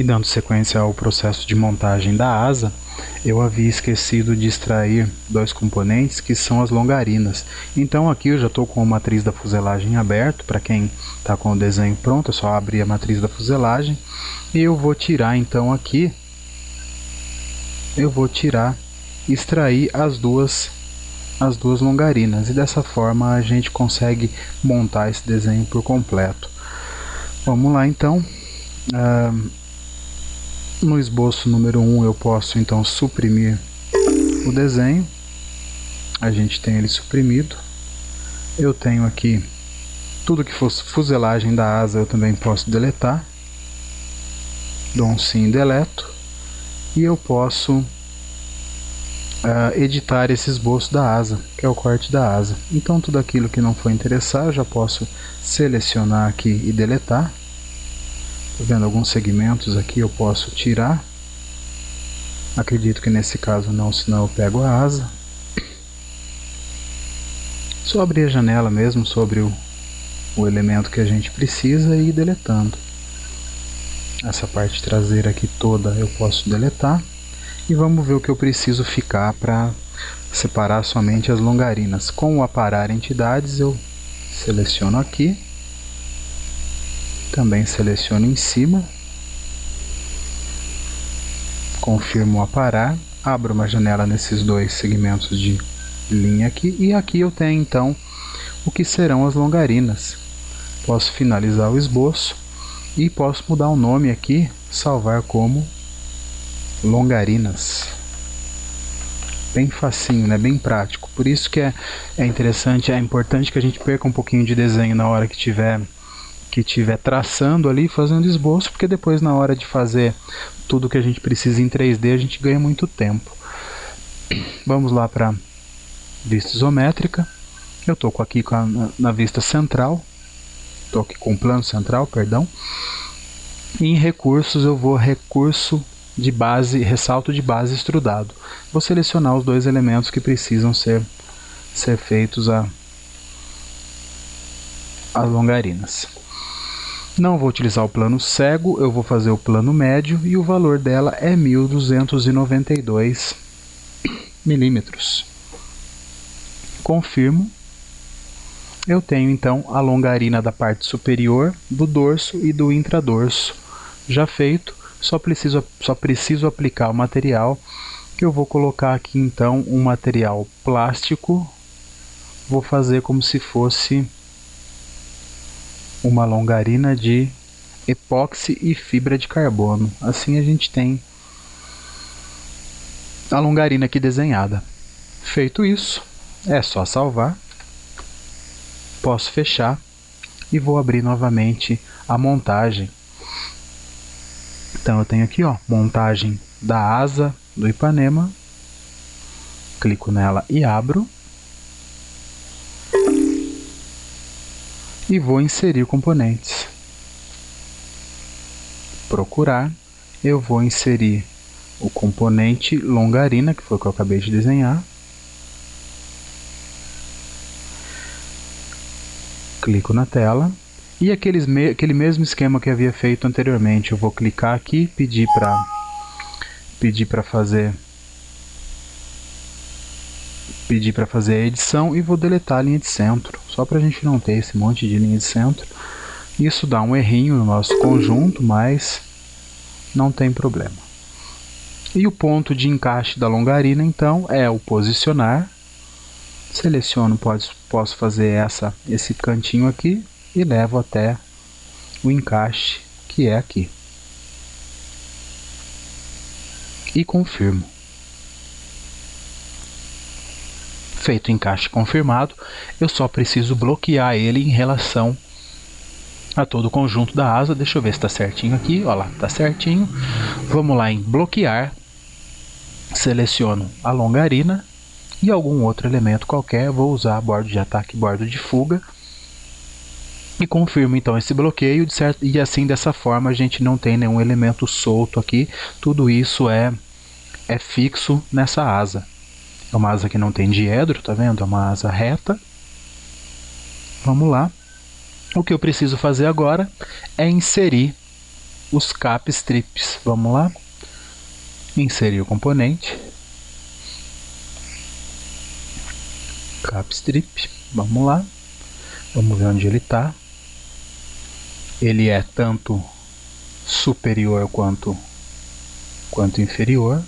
E dando sequência ao processo de montagem da asa, eu havia esquecido de extrair dois componentes que são as longarinas. Então aqui eu já estou com a matriz da fuselagem aberto. Para quem está com o desenho pronto, é só abrir a matriz da fuselagem. E eu vou tirar então aqui, extrair as duas longarinas. E dessa forma a gente consegue montar esse desenho por completo. Vamos lá então. No esboço número 1 eu posso então suprimir o desenho. A gente tem ele suprimido. Eu tenho aqui tudo que fosse fuselagem da asa, eu também posso deletar. Dou um sim e deleto. E eu posso editar esse esboço da asa, que é o corte da asa. Então tudo aquilo que não for interessar eu já posso selecionar aqui e deletar. Estou vendo alguns segmentos aqui, eu posso tirar. Acredito que nesse caso não, senão eu pego a asa. Só abrir a janela mesmo sobre o elemento que a gente precisa e ir deletando. Essa parte traseira aqui toda eu posso deletar. E vamos ver o que eu preciso ficar para separar somente as longarinas. Com o aparar entidades eu seleciono aqui. Também seleciono em cima, confirmo o aparar, abro uma janela nesses dois segmentos de linha aqui, e aqui eu tenho então o que serão as longarinas. Posso finalizar o esboço e posso mudar o nome aqui, salvar como longarinas. Bem facinho, né? Bem prático. Por isso que é interessante, é importante que a gente perca um pouquinho de desenho na hora que estiver traçando ali, fazendo esboço, porque depois na hora de fazer tudo que a gente precisa em 3D a gente ganha muito tempo. Vamos lá para vista isométrica. Eu estou aqui na vista central, estou aqui com o plano central, perdão. E em recursos eu vou recurso de base, ressalto de base extrudado. Vou selecionar os dois elementos que precisam ser feitos as longarinas. Não vou utilizar o plano cego, eu vou fazer o plano médio e o valor dela é 1292 milímetros. Confirmo. Eu tenho então a longarina da parte superior, do dorso e do intradorso já feito. Só preciso aplicar o material, que eu vou colocar aqui então um material plástico. Vou fazer como se fosse uma longarina de epóxi e fibra de carbono. Assim a gente tem a longarina aqui desenhada. Feito isso, é só salvar. Posso fechar e vou abrir novamente a montagem. Então eu tenho aqui, ó, montagem da asa do Ipanema. Clico nela e abro. E vou inserir componentes. Procurar, eu vou inserir o componente longarina, que foi o que eu acabei de desenhar. Clico na tela. E aquele mesmo esquema que havia feito anteriormente, eu vou clicar aqui, pedir para fazer a edição e vou deletar a linha de centro, só para a gente não ter esse monte de linha de centro. Isso dá um errinho no nosso conjunto, mas não tem problema. E o ponto de encaixe da longarina então é o posicionar. Seleciono, posso fazer esse cantinho aqui e levo até o encaixe, que é aqui. E confirmo. Feito o encaixe confirmado, eu só preciso bloquear ele em relação a todo o conjunto da asa. Deixa eu ver se está certinho aqui. Olha lá, está certinho. Vamos lá em bloquear. Seleciono a longarina e algum outro elemento qualquer. Vou usar bordo de ataque e bordo de fuga. E confirmo então esse bloqueio, e assim dessa forma a gente não tem nenhum elemento solto aqui. Tudo isso é fixo nessa asa. É uma asa que não tem diedro, tá vendo? É uma asa reta. Vamos lá. O que eu preciso fazer agora é inserir os cap strips. Vamos lá, inserir o componente, cap strip, vamos lá, vamos ver onde ele está. Ele é tanto superior quanto inferior.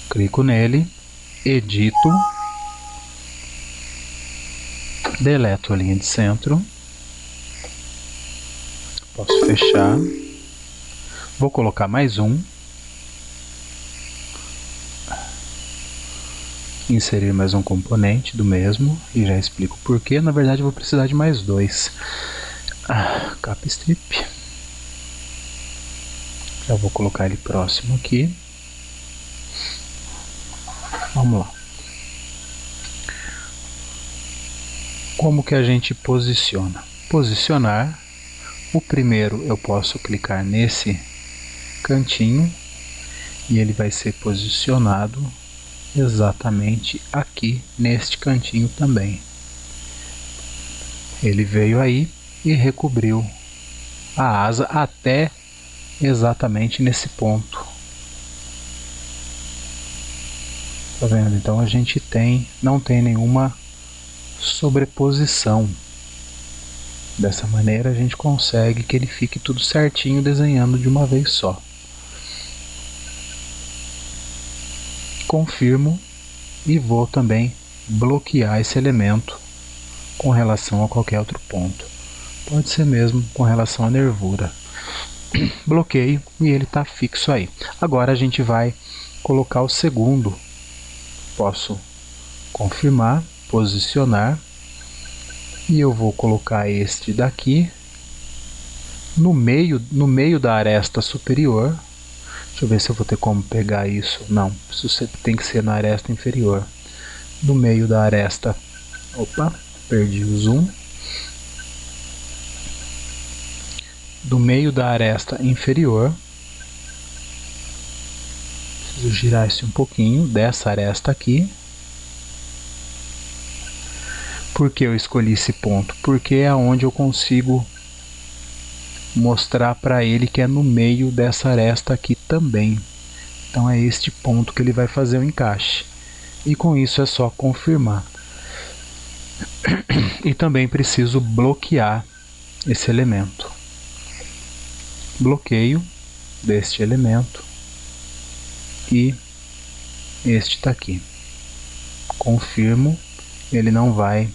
Clico nele, edito, deleto a linha de centro, posso fechar, vou colocar mais um, inserir mais um componente do mesmo, e já explico por que. Na verdade eu vou precisar de mais dois. Cap strip, já vou colocar ele próximo aqui. Vamos lá. Como que a gente posiciona? Posicionar, o primeiro eu posso clicar nesse cantinho e ele vai ser posicionado exatamente aqui neste cantinho também. Ele veio aí e recobriu a asa até exatamente nesse ponto. Tá vendo? Então a gente não tem nenhuma sobreposição. Dessa maneira a gente consegue que ele fique tudo certinho desenhando de uma vez só. Confirmo e vou também bloquear esse elemento com relação a qualquer outro ponto. Pode ser mesmo com relação à nervura. Bloqueio e ele está fixo aí. Agora a gente vai colocar o segundo. Posso confirmar, posicionar, e eu vou colocar este daqui no meio da aresta superior. Deixa eu ver se eu vou ter como pegar isso. Não, isso tem que ser na aresta inferior. No meio da aresta. Opa, perdi o zoom. Do meio da aresta inferior. Preciso girar isso um pouquinho, dessa aresta aqui. Por que eu escolhi esse ponto? Porque é onde eu consigo mostrar para ele que é no meio dessa aresta aqui também. Então é este ponto que ele vai fazer o encaixe. E com isso é só confirmar. E também preciso bloquear esse elemento. Bloqueio deste elemento. E este está aqui. Confirmo, ele não vai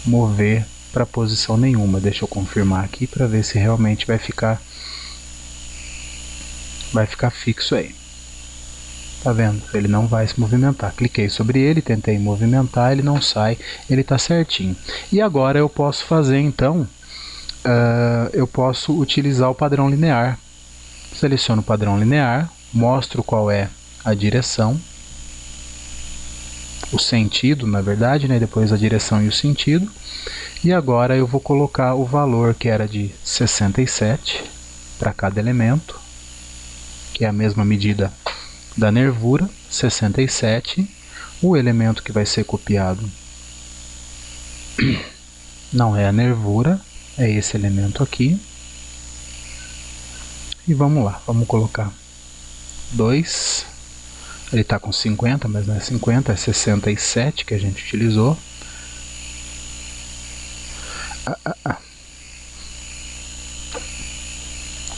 mover para posição nenhuma. Deixa eu confirmar aqui para ver se realmente vai ficar fixo aí. Tá vendo? Ele não vai se movimentar. Cliquei sobre ele, tentei movimentar, ele não sai, ele está certinho. E agora eu posso fazer então, eu posso utilizar o padrão linear. Seleciono o padrão linear, mostro qual é a direção, o sentido, na verdade, né? Depois a direção e o sentido. E agora eu vou colocar o valor que era de 67 para cada elemento, que é a mesma medida da nervura, 67. O elemento que vai ser copiado não é a nervura, é esse elemento aqui. E vamos lá, vamos colocar 2. Ele está com 50, mas não é 50, é 67 que a gente utilizou.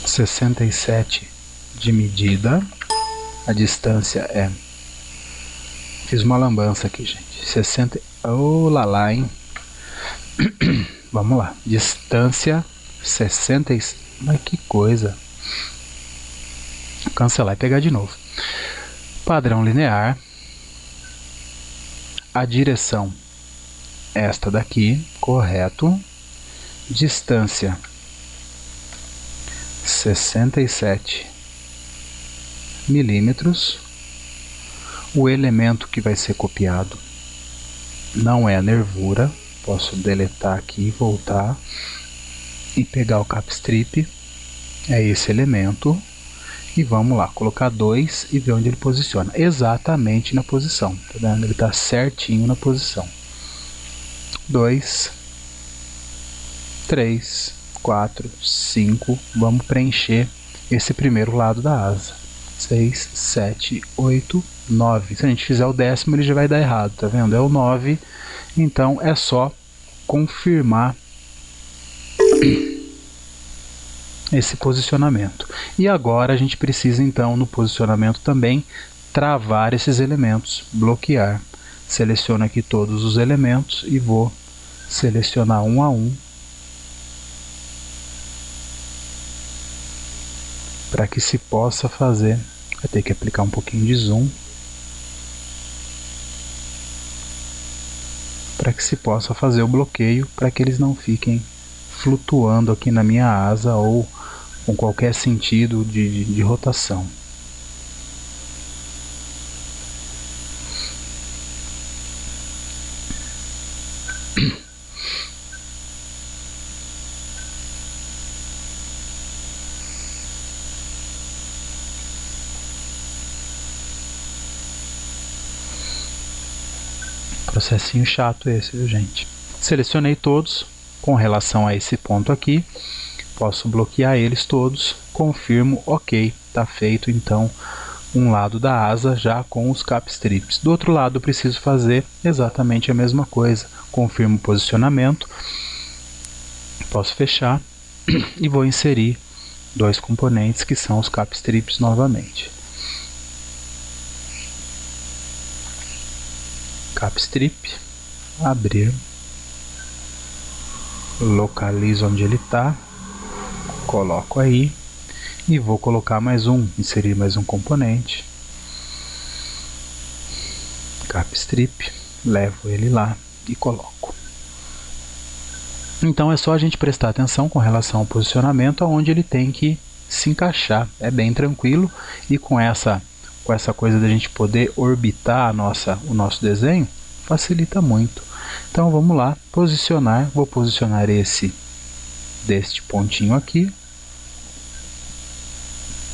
67 de medida. A distância é... Fiz uma lambança aqui, gente. 60... Oh, lá, hein? Vamos lá. Distância 66... Mas que coisa. Cancelar e pegar de novo. Padrão linear. A direção esta daqui, correto. Distância 67 milímetros. O elemento que vai ser copiado não é a nervura. Posso deletar aqui, voltar e pegar o cap strip. É esse elemento. E vamos lá, colocar 2 e ver onde ele posiciona. Exatamente na posição. Tá vendo? Ele está certinho na posição. 2, 3, 4, 5, vamos preencher esse primeiro lado da asa. 6, 7, 8, 9. Se a gente fizer o 10º, ele já vai dar errado, tá vendo? É o 9, então é só confirmar esse posicionamento. E agora a gente precisa então no posicionamento também travar esses elementos, bloquear. Seleciono aqui todos os elementos e vou selecionar um a um para que se possa fazer. Vai ter que aplicar um pouquinho de zoom para que se possa fazer o bloqueio, para que eles não fiquem flutuando aqui na minha asa ou com qualquer sentido de rotação. Processinho chato esse, viu, gente? Selecionei todos com relação a esse ponto aqui. Posso bloquear eles todos. Confirmo, ok. Tá feito então um lado da asa já com os cap strips. Do outro lado eu preciso fazer exatamente a mesma coisa. Confirmo o posicionamento. Posso fechar e vou inserir dois componentes que são os cap strips novamente. Cap strip, abrir, localizo onde ele está, coloco aí e vou colocar mais um, inserir mais um componente. Cap strip, levo ele lá e coloco. Então é só a gente prestar atenção com relação ao posicionamento aonde ele tem que se encaixar. É bem tranquilo e com essa coisa da gente poder orbitar o nosso desenho, facilita muito. Então vamos lá, posicionar, vou posicionar deste pontinho aqui,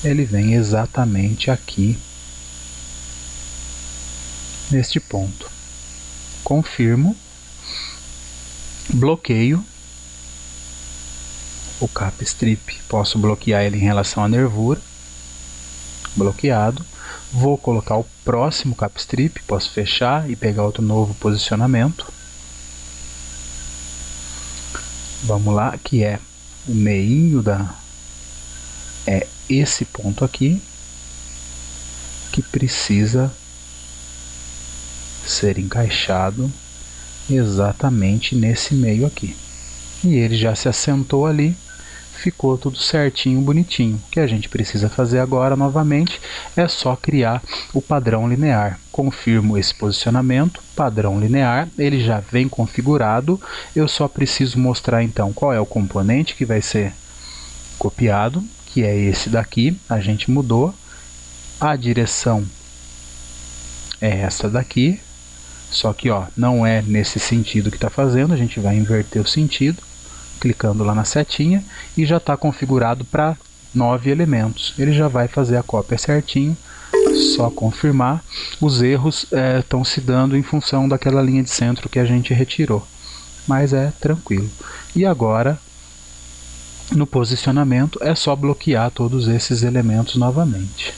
ele vem exatamente aqui, neste ponto. Confirmo, bloqueio o cap strip, posso bloquear ele em relação à nervura, bloqueado. Vou colocar o próximo cap strip, posso fechar e pegar outro novo posicionamento. Vamos lá, que é o meinho é esse ponto aqui, que precisa ser encaixado exatamente nesse meio aqui. E ele já se assentou ali, ficou tudo certinho, bonitinho. O que a gente precisa fazer agora novamente é só criar o padrão linear. Confirmo esse posicionamento, padrão linear, ele já vem configurado. Eu só preciso mostrar então qual é o componente que vai ser copiado, que é esse daqui. A gente mudou, a direção é essa daqui, só que ó, não é nesse sentido que está fazendo, a gente vai inverter o sentido, clicando lá na setinha, e já está configurado para 9 elementos. Ele já vai fazer a cópia certinho, só confirmar. Os erros estão se dando em função daquela linha de centro que a gente retirou, mas é tranquilo. E agora, no posicionamento, é só bloquear todos esses elementos novamente.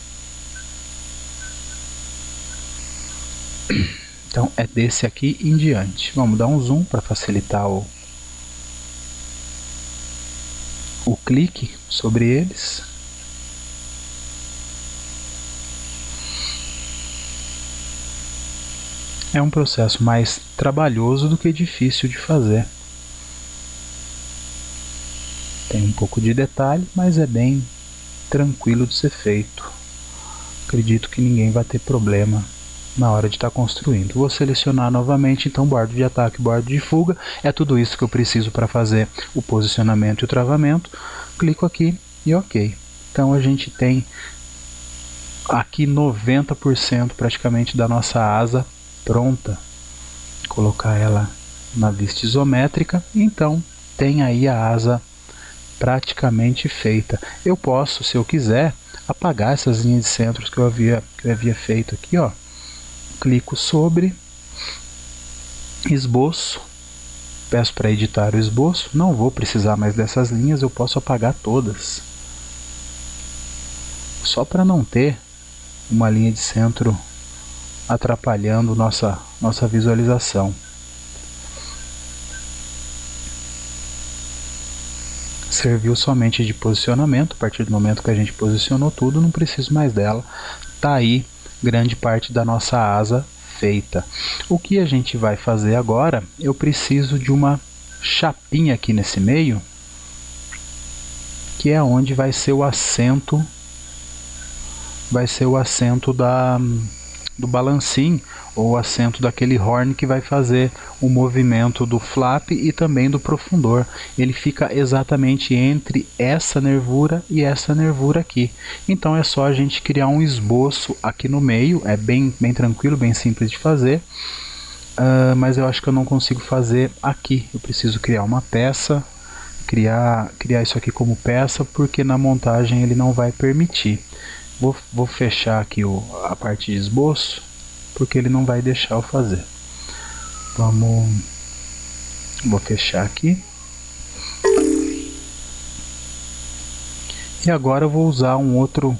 Então é desse aqui em diante. Vamos dar um zoom para facilitar o clique sobre eles. É um processo mais trabalhoso do que difícil de fazer. Tem um pouco de detalhe, mas é bem tranquilo de ser feito. Acredito que ninguém vai ter problema na hora de estar construindo. Vou selecionar novamente, então, bordo de ataque, bordo de fuga. É tudo isso que eu preciso para fazer o posicionamento e o travamento. Clico aqui e ok. Então a gente tem aqui 90% praticamente da nossa asa pronta. Vou colocar ela na vista isométrica. Então tem aí a asa praticamente feita. Eu posso, se eu quiser, apagar essas linhas de centros que eu havia feito aqui, ó. Clico sobre esboço, peço para editar o esboço. Não vou precisar mais dessas linhas, eu posso apagar todas. Só para não ter uma linha de centro atrapalhando nossa visualização. Serviu somente de posicionamento. A partir do momento que a gente posicionou tudo, não preciso mais dela. Tá aí grande parte da nossa asa feita. O que a gente vai fazer agora? Eu preciso de uma chapinha aqui nesse meio, que é onde vai ser o assento, do balancim, ou o assento daquele horn que vai fazer o movimento do flap e também do profundor. Ele fica exatamente entre essa nervura e essa nervura aqui. Então é só a gente criar um esboço aqui no meio. É bem tranquilo, bem simples de fazer. Mas eu acho que eu não consigo fazer aqui. Eu preciso criar uma peça, criar isso aqui como peça, porque na montagem ele não vai permitir. Vou fechar aqui a parte de esboço, porque ele não vai deixar eu fazer. Vou fechar aqui. E agora eu vou usar um outro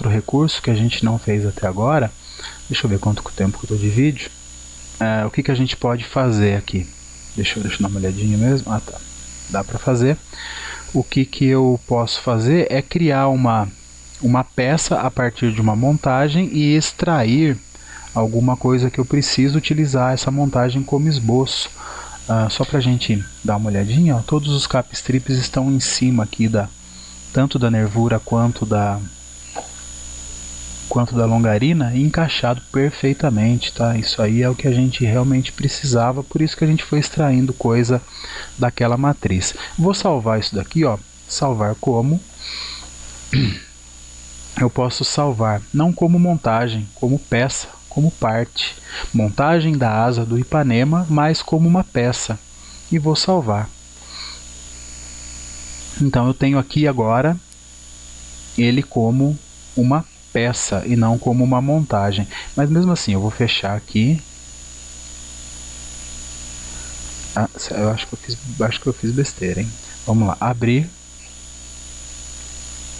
recurso que a gente não fez até agora. Deixa eu ver quanto tempo que eu estou de vídeo. O que a gente pode fazer aqui? Deixa eu dar uma olhadinha mesmo. Ah, tá. Dá para fazer. O que eu posso fazer é criar uma peça a partir de uma montagem e extrair alguma coisa que eu preciso utilizar essa montagem como esboço. Só para a gente dar uma olhadinha, ó, todos os cap strips estão em cima aqui tanto da nervura quanto da longarina, encaixado perfeitamente, tá? Isso aí é o que a gente realmente precisava, por isso que a gente foi extraindo coisa daquela matriz. Vou salvar isso daqui, ó, salvar como. Eu posso salvar não como montagem, como peça, como parte. Montagem da asa do Ipanema, mas como uma peça. E vou salvar. Então eu tenho aqui agora ele como uma peça e não como uma montagem. Mas mesmo assim eu vou fechar aqui. Eu acho que eu fiz besteira, hein? Vamos lá, abrir.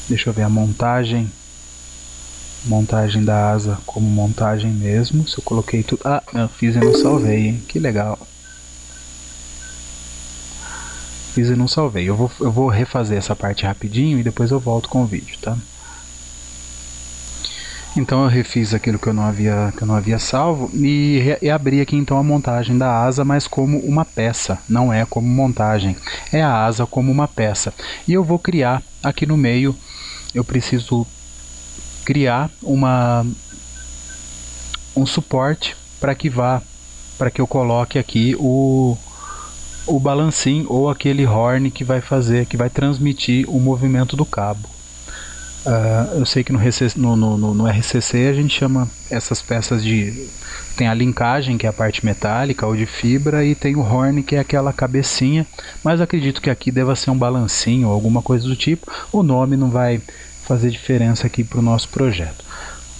Deixa eu ver a montagem da asa como montagem mesmo. Se eu coloquei tudo... eu fiz e não salvei, hein? Que legal. Fiz e não salvei. Eu vou refazer essa parte rapidinho e depois eu volto com o vídeo, tá? Então eu refiz aquilo que eu não havia salvo e abri aqui então a montagem da asa, mas como uma peça, não é como montagem, é a asa como uma peça. E eu vou criar aqui no meio, eu preciso criar um suporte para que eu coloque aqui o balancim ou aquele horn que vai transmitir o movimento do cabo. Eu sei que no RCC a gente chama essas peças tem a linkagem, que é a parte metálica ou de fibra, e tem o horn, que é aquela cabecinha, mas acredito que aqui deva ser um balancinho ou alguma coisa do tipo. O nome não vai fazer diferença aqui para o nosso projeto.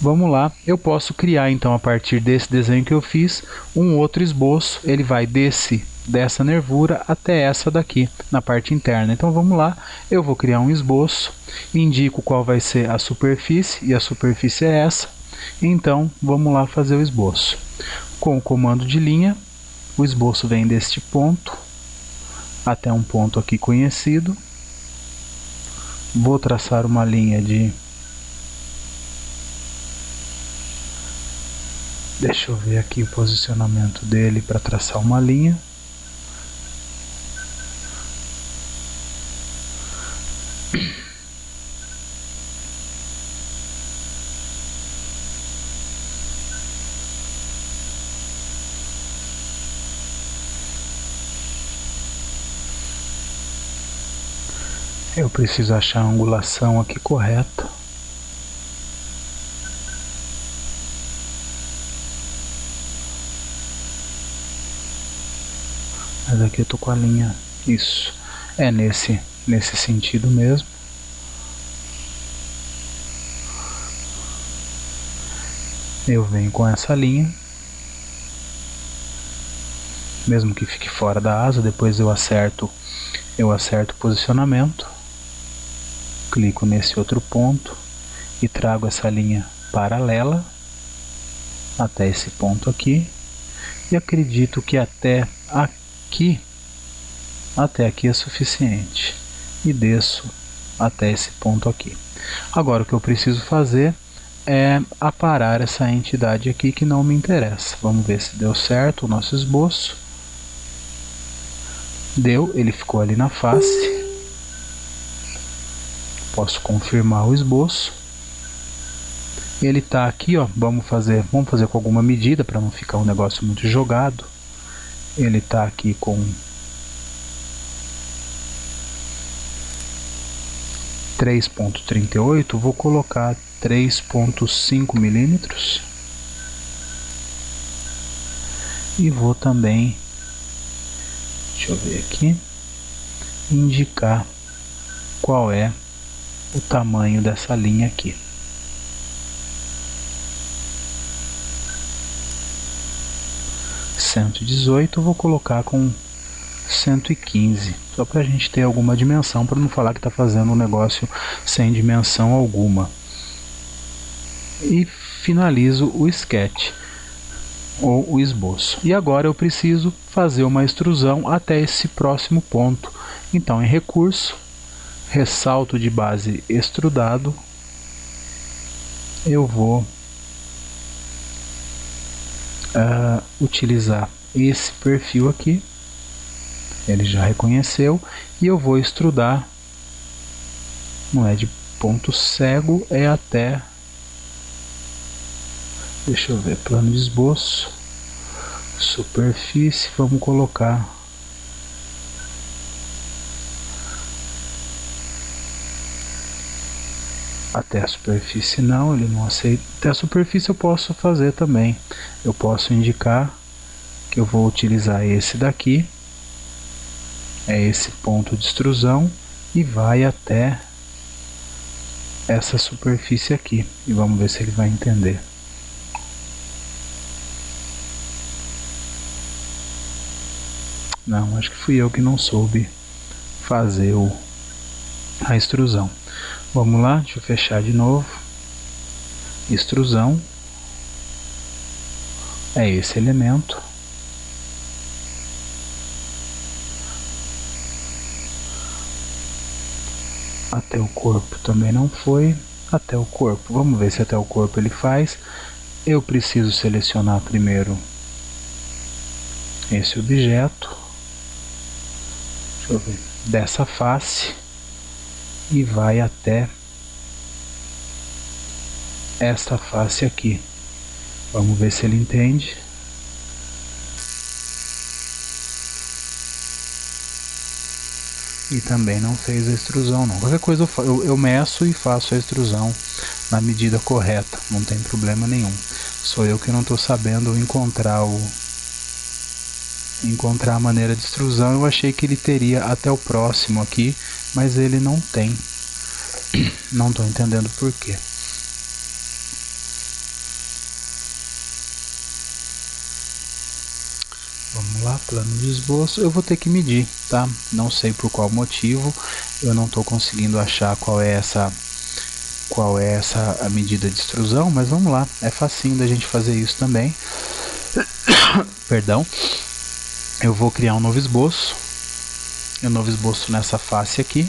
Vamos lá, eu posso criar então a partir desse desenho que eu fiz um outro esboço. Ele vai dessa nervura até essa daqui na parte interna. Então vamos lá, eu vou criar um esboço, indico qual vai ser a superfície e a superfície é essa. Então vamos lá fazer o esboço. Com o comando de linha, o esboço vem deste ponto até um ponto aqui conhecido. Vou traçar uma linha deixa eu ver aqui o posicionamento dele para traçar uma linha. Eu preciso achar a angulação aqui correta. Mas aqui eu tô com a linha. Isso. É nesse sentido mesmo. Eu venho com essa linha. mesmo que fique fora da asa. Depois eu acerto o posicionamento, clico nesse outro ponto e trago essa linha paralela até esse ponto aqui, e acredito que até aqui é suficiente, e desço até esse ponto aqui. Agora o que eu preciso fazer é aparar essa entidade aqui que não me interessa. Vamos ver se deu certo o nosso esboço. Deu, ele ficou ali na face. Posso confirmar o esboço. Ele está aqui, ó. Vamos fazer com alguma medida para não ficar um negócio muito jogado. Ele está aqui com 3,38, vou colocar 3,5 milímetros e vou também, deixa eu ver aqui, indicar qual é o tamanho dessa linha aqui. (118) vou colocar com 115, só para a gente ter alguma dimensão, para não falar que está fazendo um negócio sem dimensão alguma. E finalizo o sketch ou o esboço. E agora eu preciso fazer uma extrusão até esse próximo ponto. Então, em recurso, ressalto de base extrudado, eu vou utilizar esse perfil aqui. Ele já reconheceu, e eu vou extrudar, não é de ponto cego, é até, deixa eu ver, plano de esboço, superfície, vamos colocar até a superfície. Não, ele não aceita. Até a superfície eu posso fazer também, eu posso indicar que eu vou utilizar esse daqui, é esse ponto de extrusão, e vai até essa superfície aqui, e vamos ver se ele vai entender. Não, acho que fui eu que não soube fazer a extrusão. Vamos lá, deixa eu fechar de novo. Extrusão é esse elemento. Até o corpo também não foi. Até o corpo, vamos ver se até o corpo ele faz. Eu preciso selecionar primeiro esse objeto, deixa eu ver, dessa face, e vai até esta face aqui. Vamos ver se ele entende. E também não fez a extrusão não. Qualquer coisa eu meço e faço a extrusão na medida correta, não tem problema nenhum. Sou eu que não estou sabendo encontrar a maneira de extrusão. Eu achei que ele teria até o próximo aqui, mas ele não tem. Não estou entendendo por quê. Vamos lá, plano de esboço. Eu vou ter que medir, tá? Não sei por qual motivo, eu não estou conseguindo achar qual é a medida de extrusão, mas vamos lá, é facinho da gente fazer isso também. Perdão. Eu vou criar um novo esboço. Um novo esboço nessa face aqui.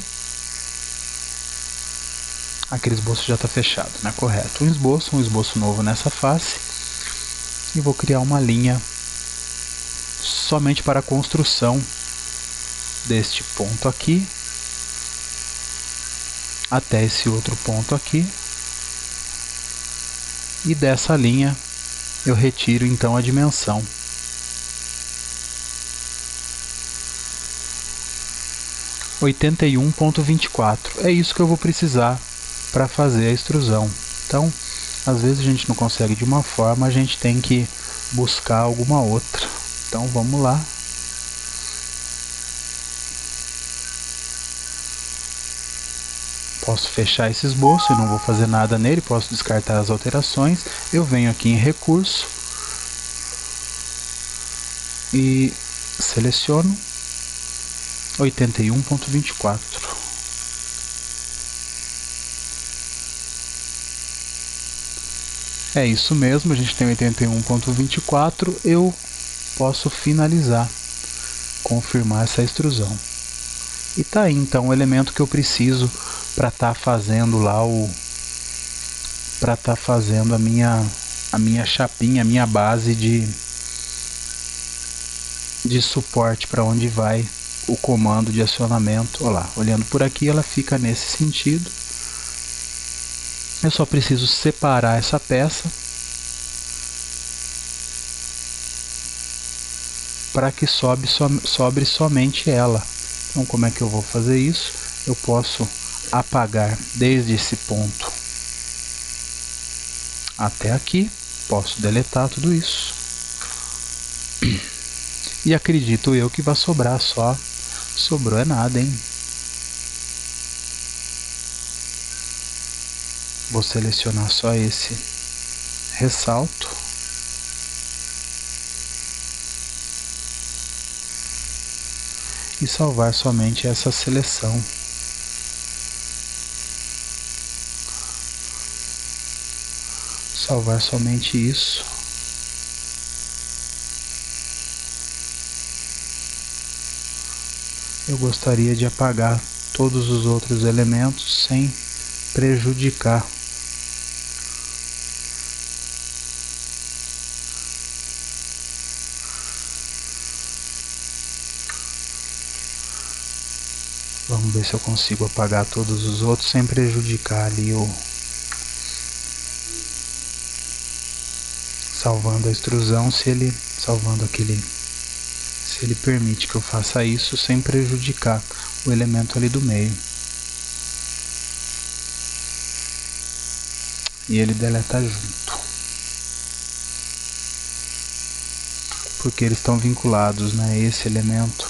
Aquele esboço já está fechado, né? Correto. Um esboço novo nessa face. E vou criar uma linha somente para a construção deste ponto aqui até esse outro ponto aqui, e dessa linha eu retiro então a dimensão. — 81,24. É isso que eu vou precisar para fazer a extrusão. Então, às vezes a gente não consegue de uma forma, a gente tem que buscar alguma outra. Então vamos lá. Posso fechar esse esboço e não vou fazer nada nele, posso descartar as alterações. Eu venho aqui em recurso e Seleciono 81.24. É isso mesmo, a gente tem 81.24. Eu posso finalizar, confirmar essa extrusão. E tá aí então o elemento que eu preciso para estar fazendo lá a minha chapinha, a minha base de suporte para onde vai o comando de acionamento. Olha lá, olhando por aqui ela fica nesse sentido. Eu só preciso separar essa peça para que sobre somente ela. Então como é que eu vou fazer isso? Eu posso apagar desde esse ponto até aqui, posso deletar tudo isso. E acredito eu que vai sobrar só, sobrou é nada, hein? Vou selecionar só esse ressalto. E salvar somente essa seleção. Salvar somente isso. Eu gostaria de apagar todos os outros elementos sem prejudicar. Vamos ver se eu consigo apagar todos os outros sem prejudicar ali salvando a extrusão, se ele permite que eu faça isso sem prejudicar o elemento ali do meio. E ele deleta junto, porque eles estão vinculados, né, esse elemento.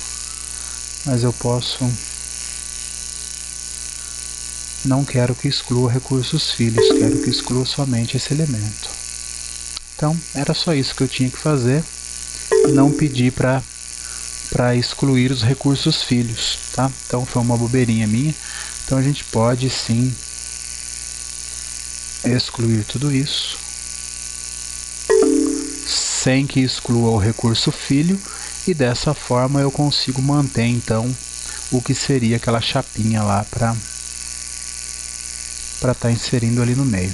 Mas eu posso, não quero que exclua recursos filhos, quero que exclua somente esse elemento. Então era só isso que eu tinha que fazer, não pedir para excluir os recursos filhos, tá? Então foi uma bobeirinha minha. Então a gente pode sim excluir tudo isso sem que exclua o recurso filho, e dessa forma eu consigo manter então o que seria aquela chapinha lá para estar inserindo ali no meio.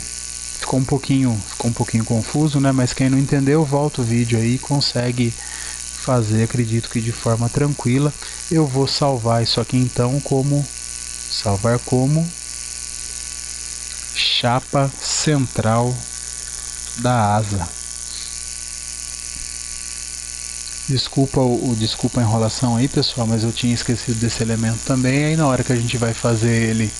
Ficou um pouquinho confuso, né? Mas quem não entendeu, volta o vídeo aí e consegue fazer, acredito que de forma tranquila. Eu vou salvar isso aqui então como chapa central da asa. Desculpa a enrolação aí, pessoal, mas eu tinha esquecido desse elemento também. Aí na hora que a gente vai fazer ele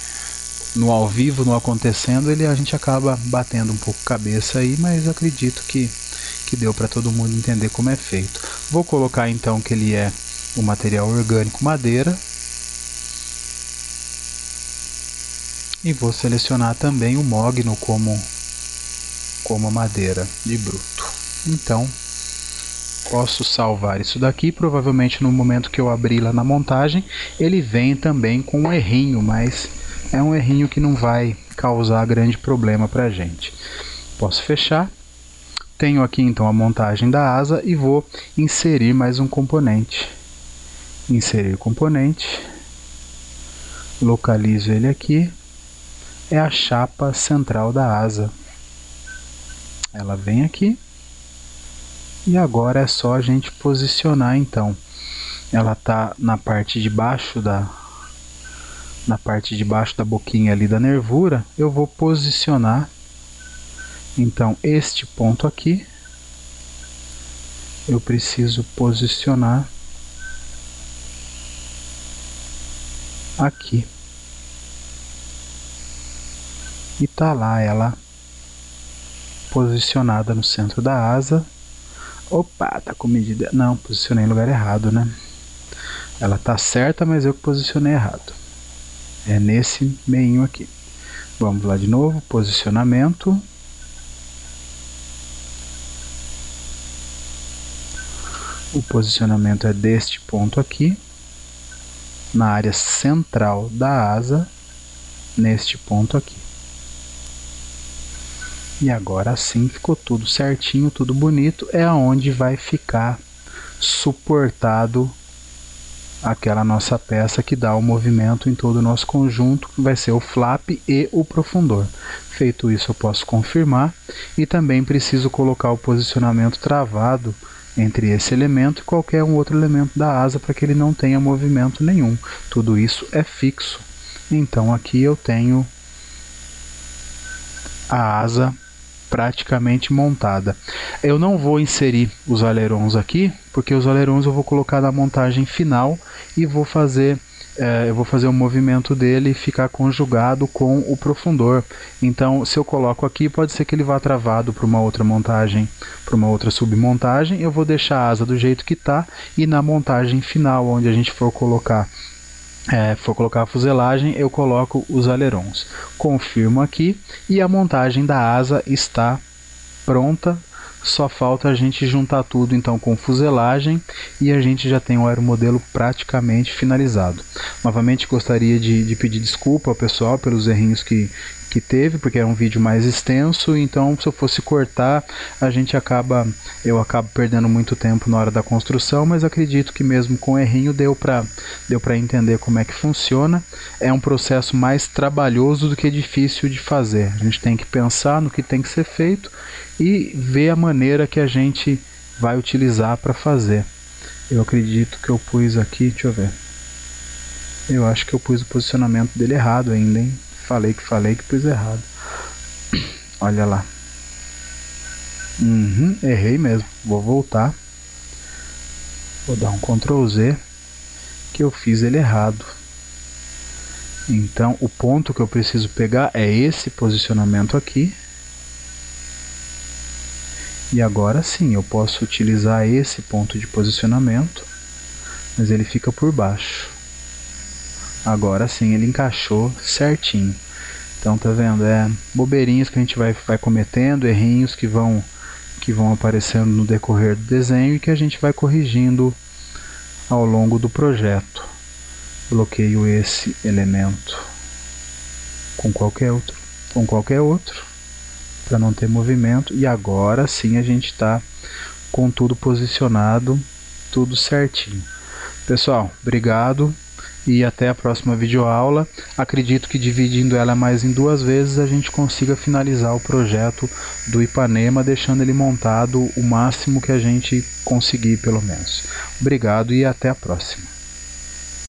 no ao vivo, no acontecendo, a gente acaba batendo um pouco cabeça aí, mas acredito que deu para todo mundo entender como é feito. Vou colocar então que ele é o material orgânico madeira. E vou selecionar também o mogno como madeira de bruto. Então, posso salvar isso daqui. Provavelmente no momento que eu abrir lá na montagem, ele vem também com um errinho, mas é um errinho que não vai causar grande problema para a gente. Posso fechar. Tenho aqui então a montagem da asa e vou inserir mais um componente. Inserir componente. Localizo ele aqui. É a chapa central da asa. Ela vem aqui. E agora é só a gente posicionar então. Ela está na parte de baixo da boquinha ali da nervura. Eu vou posicionar então este ponto aqui. Eu preciso posicionar aqui. E tá lá ela posicionada no centro da asa. Opa, tá com medida... Não, posicionei no lugar errado, né? Ela tá certa, mas eu que posicionei errado. É nesse meinho aqui. Vamos lá de novo, posicionamento. O posicionamento é deste ponto aqui, na área central da asa, neste ponto aqui. E agora sim ficou tudo certinho, tudo bonito. É aonde vai ficar suportado aquela nossa peça que dá o movimento em todo o nosso conjunto, que vai ser o flap e o profundor. Feito isso, eu posso confirmar e também preciso colocar o posicionamento travado entre esse elemento e qualquer um outro elemento da asa para que ele não tenha movimento nenhum. Tudo isso é fixo. Então aqui eu tenho a asa praticamente montada. Eu não vou inserir os ailerons aqui, porque os ailerons eu vou colocar na montagem final e vou fazer o movimento dele ficar conjugado com o profundor. Então, se eu coloco aqui, pode ser que ele vá travado para uma outra montagem, para uma outra submontagem. Eu vou deixar a asa do jeito que está e na montagem final, onde a gente for colocar a fuselagem, eu coloco os ailerons. Confirmo aqui e a montagem da asa está pronta. Só falta a gente juntar tudo então com fuselagem e a gente já tem o aeromodelo praticamente finalizado. Novamente gostaria de pedir desculpa ao pessoal pelos errinhos que teve, porque é um vídeo mais extenso, então se eu fosse cortar, eu acabo perdendo muito tempo na hora da construção, mas acredito que mesmo com errinho deu para entender como é que funciona. É um processo mais trabalhoso do que difícil de fazer. A gente tem que pensar no que tem que ser feito e ver a maneira que a gente vai utilizar para fazer. Eu acredito que eu pus aqui, deixa eu ver. Eu acho que eu pus o posicionamento dele errado ainda, hein? Falei que pus errado. Olha lá. Errei mesmo. Vou voltar. Vou dar um Ctrl Z, que eu fiz ele errado. Então, o ponto que eu preciso pegar é esse posicionamento aqui. E agora sim, eu posso utilizar esse ponto de posicionamento, mas ele fica por baixo. Agora sim, ele encaixou certinho. Então, tá vendo? Bobeirinhas que a gente vai cometendo, errinhos que vão aparecendo no decorrer do desenho e que a gente vai corrigindo ao longo do projeto. Bloqueio esse elemento com qualquer outro, para não ter movimento. E agora sim a gente está com tudo posicionado, tudo certinho. Pessoal, obrigado e até a próxima videoaula. Acredito que dividindo ela mais em 2 vezes a gente consiga finalizar o projeto do Ipanema, deixando ele montado o máximo que a gente conseguir, pelo menos. Obrigado e até a próxima.